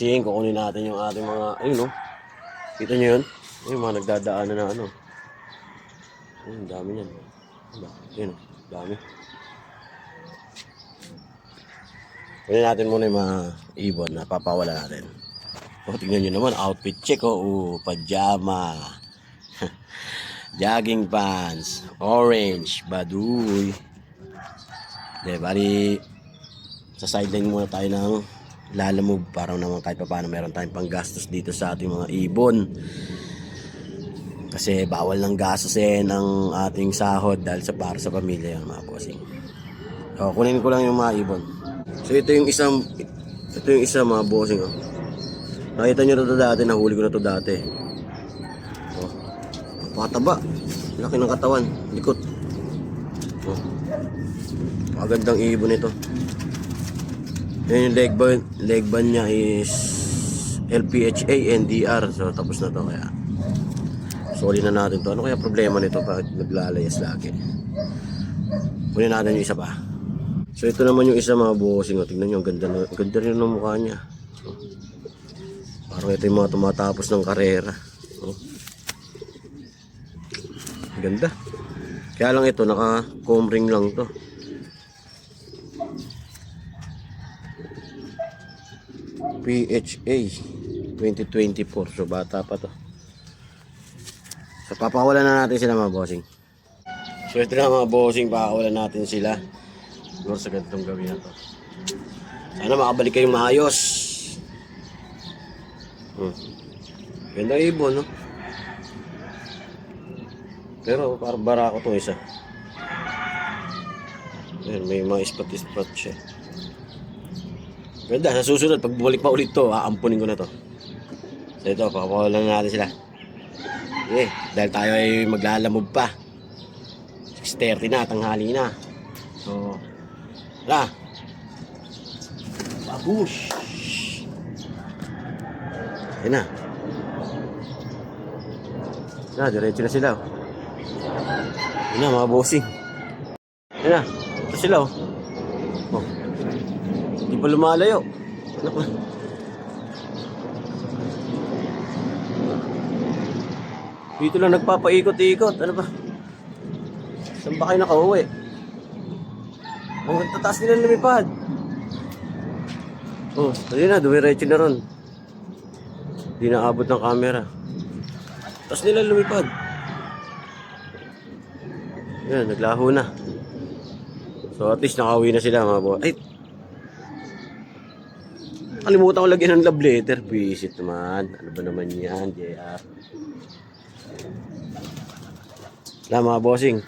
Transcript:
bossing, kukunin natin yung ating mga, ayun no. Kita nyo yun? Yung mga nagdadaanan na ano. Ayun, dami yan. Ayun, dami. Kunin natin muna yung mga ibon na papawala natin. O, tingnan nyo naman, outfit check pajama. Jogging pants, orange, baduy. De, bali, sa sideline muna tayo ng lalamove para naman kahit pa paano meron tayong panggastos dito sa ating mga ibon. Kasi bawal ng gastusin ng ating sahod dahil para sa pamilya yung mga bossing. So, kunin ko lang yung mga ibon. So, ito yung isa mga bossing. Nakita nyo na ito dati, nahuli ko na ito dati. Napakataba. Laki ng katawan, likot. Magandang ibon ito. Yan yung leg band niya is LPHA NDR. So tapos na to, kaya sorry na natin to. Ano kaya problema nito? Bakit naglalayas lagi? Kunin natin yung isa pa. So ito naman yung isa mga bossing. Tingnan nyo, ang ganda rin ng mukha niya. Parang ito yung mga tumatapos ng karera. Ganda. Kaya lang ito, naka-comb ring lang to. PHA 2024. So bata pa to. So papawalan na natin sila mga bossing. So ito na mga bossing, papawalan natin sila. Siguro sa ganitong gawin na to. Sana makabalik kayong maayos. Ganda ibon, no? Pero parang barako to isa. Ayan, may mga spot siya. Ganda, sa susunod, pag bumalik pa ulit to, aampunin ko na to. So ito, pakapawalan na natin sila. Dahil tayo ay maglalamove pa. 6:30 na, tanghali na. So, wala. Babush! Ayan na. Diretso na sila. Ayan na, mga bossing. Ayan na, ito sila. Hindi pa lumalayo. Ano pa? Dito lang nagpapaikot-ikot. Ano pa? Saan ba kayo nakauwi? Ang tataas nila lumipad. Ayun na, dumiretso na ron. Hindi naabot ng camera. Taas nila lumipad. Yan, naglaho na. So at least nakauwi na sila mga boss. Ay! Kalimutan ko lagyan ng love letter. Visit naman. Ano ba naman yan, JR? Wala mga bossing.